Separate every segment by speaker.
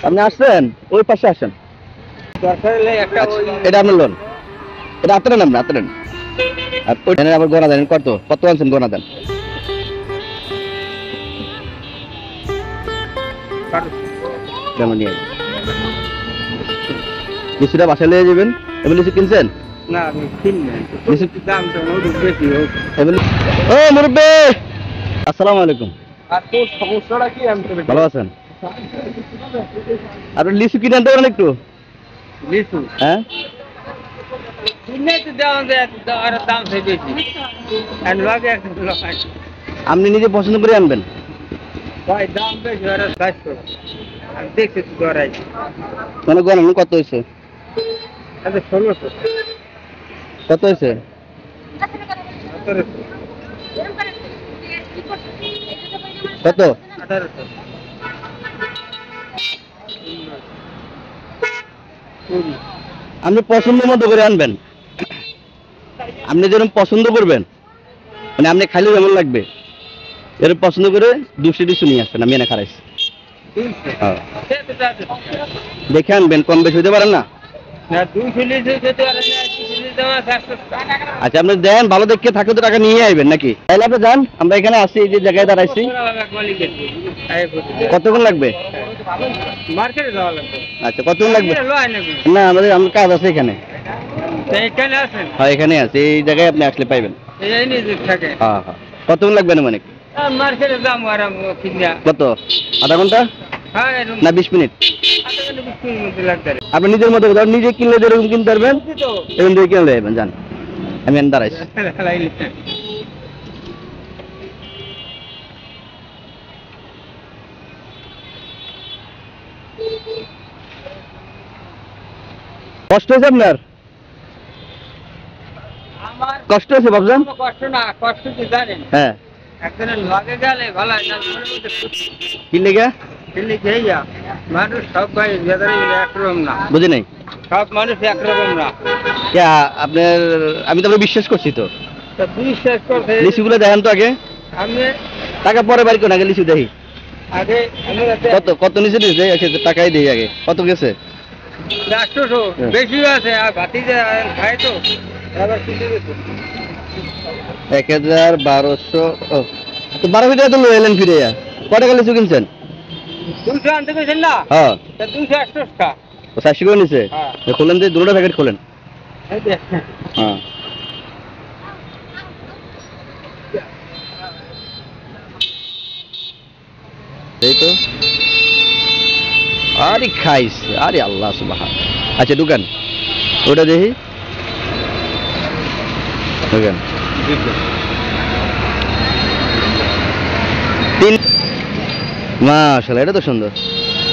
Speaker 1: আপনি আসছেন ওই পাশে আসেন। এটা আপনার লোন, এটা আপনার নাম না আপনার। আর ওইখানে আবার গোনা দেন কত কত আনছেন গোনা দেন। যেমন নিয়ে লিচুটা বাসায় নিয়ে যাবেন। এবার লিচু কিনছেন?
Speaker 2: না আমি কিনি লিচুর দামটা অনেক বেশি হোক।
Speaker 1: ও মুরব্বি, আসসালামু আলাইকুম।
Speaker 2: আর তোর সমস্যাটা কি? আমি
Speaker 1: ভালো আছেন? আপনি লিচু কিনে আনতে পারেন একটু?
Speaker 2: লিচু
Speaker 1: হ্যাঁ
Speaker 2: কিনে তো দেওয়া যায়, আর দাম সে বেশি। আর লাগে একটা লোক
Speaker 1: আপনি নিজে পছন্দ করে আনবেন।
Speaker 2: ভাই দাম বেশি, আর 400 আমি দেখছি তো ধরাই।
Speaker 1: মানে গণন কত হয়েছে?
Speaker 2: আচ্ছা 1600
Speaker 1: কত হয়েছে?
Speaker 2: 1700
Speaker 1: কত?
Speaker 2: 1800
Speaker 1: আপনি পছন্দ মতো করে আনবেন। আপনি যেরকম পছন্দ করবেন, মানে আপনি খাইলে যেমন লাগবে এরকম পছন্দ করে 200 লিচু নিয়ে আসবেন। আমি এনে খারাইছি। দেখে আনবেন, কম বেশি হতে পারেন না। আচ্ছা আপনি দেন, ভালো দেখে থাকলে তো টাকা নিয়ে আসবেন নাকি? তাহলে আপনি যান, আমরা এখানে আসি, এই যে জায়গায় দাঁড়াইছি। কতক্ষণ লাগবে? আচ্ছা কতক্ষণ লাগবে? না আমাদের আমার কাজ আছে এখানে। হ্যাঁ এখানে আছে, এই জায়গায় আপনি আসলে পাইবেন। হ্যাঁ হ্যাঁ। কতক্ষণ লাগবে না মানে? কত, আধা ঘন্টা না 20 মিনিট? আপনি নিজের মতো নিজে কিনলে যেরকম কিনতে পারবেন এরকম দিয়ে কিনলে যাবেন। যান, আমি এখানে দাঁড়াইছি। কষ্ট হয়েছে আপনার? কষ্ট হয়েছে বাবজান?
Speaker 2: কষ্ট না, কষ্ট কি জানেন?
Speaker 1: হ্যাঁ
Speaker 2: একজনের লগে গেলে ভালো হয় না।
Speaker 1: কি লেগে?
Speaker 2: মানুষ সব ভাই একরকম না।
Speaker 1: বুঝি নাই।
Speaker 2: সব মানুষ একরকম না।
Speaker 1: আপনার আমি তো বিশ্বাস করছি তো।
Speaker 2: বিশ্বাস করতে
Speaker 1: লিচুগুলো দেখেন তো আগে।
Speaker 2: আমি
Speaker 1: টাকা পরে বাড়ি কোন, আগে লিচু দেখি।
Speaker 2: আগে
Speaker 1: কত কত নিচে দিয়েছে? টাকাই দিই আগে। কত গেছে?
Speaker 2: 400 বেশি আছে। আর ভাতি খাই তো আবার কিছু গেছে
Speaker 1: 1200। তো 12 ভিতরে তো এলেন ফিরে। কত টাকা লিচু কিনছেন?
Speaker 2: 200 আনতে পেরেছেন না?
Speaker 1: হ্যাঁ
Speaker 2: 280 টাকা।
Speaker 1: 400 করে নিছে। খোলেন দিয়ে দুটো প্যাকেট খোলেন। হ্যাঁ এই তো। আরে খাইস, আরে আল্লাহ সুবহান। আচ্ছা দোকান ওটা দেখি। দোকান তিন। মাশাআল্লাহ, এটা তো সুন্দর।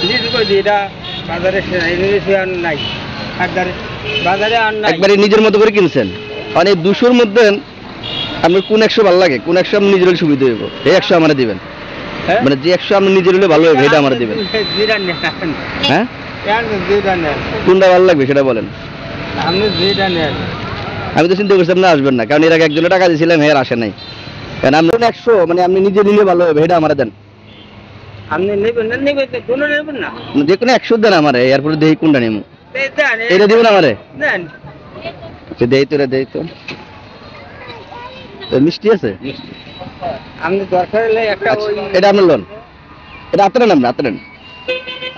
Speaker 2: লিচু কই দি এটা বাজারে লিচু আর নাই। বাজারে আর নাই।
Speaker 1: একবারে নিজের মতো করে কিনছেন। মানে 200-র মধ্যে আপনার কোন 100 ভালো লাগে? কোন 100 আপনি নিজের হলে সুবিধা হইব? এই 100 আমারে দিবেন। মানে যে 100 আপনি নিজের হলে ভালো হবে এটা আমারে দিবেন। হ্যাঁ কোনটা ভালো লাগবে সেটা বলেন। আমি তো চিন্তা করছি আপনি আসবেন না, কারণ এর আগে একজনের টাকা দিয়েছিলাম, এর আসে নাই। কারণ আপনি 100 মানে আপনি নিজে নিলে ভালো হবে এটা আমারে দেন।
Speaker 2: আপনি নেবেন না? নেবেন তো কোনো নেবেন না?
Speaker 1: যে কোনো 100 দেন আমারে, এরপরে দেখি কোনটা নেবো। এটা দিবেন আমারে?
Speaker 2: দেন।
Speaker 1: আচ্ছা দেই তো, দেই তো। মিষ্টি আছে?
Speaker 2: আপনি দরকার হলে একটা
Speaker 1: এটা আপনার লোন, এটা আপনার নাম না আপনার।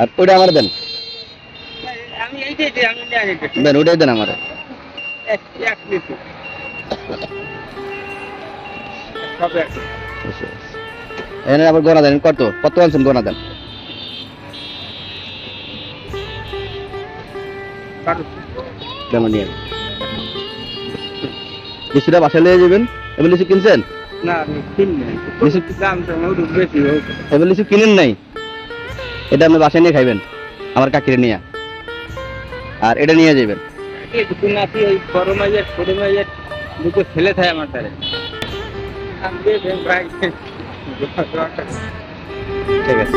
Speaker 1: আর ওইটা আমার দেন।
Speaker 2: আমি এই যে আমি
Speaker 1: দেন ওইটাই দেন আমারে।
Speaker 2: এক লিচু সব এক।
Speaker 1: এনে আবার গোনা দেন কত কত আনছেন গোনা দেন। যেমন নিয়ে লিচুটা বাসায় নিয়ে যাবেন। এবার লিচু কিনছেন?
Speaker 2: না আমি কিনি লিচুর দামটা অনেক বেশি হোক।
Speaker 1: এবার লিচু কিনেন নাই? এটা আপনি বাসায় নিয়ে খাইবেন আমার কাকিরে নিয়ে। আর এটা নিয়ে যাবেন।
Speaker 2: নাতি ওই বড় মাইয়ের ছোট মাইয়ের দুটো ছেলে থাকে আমার তারে।
Speaker 1: ঠিক আছে।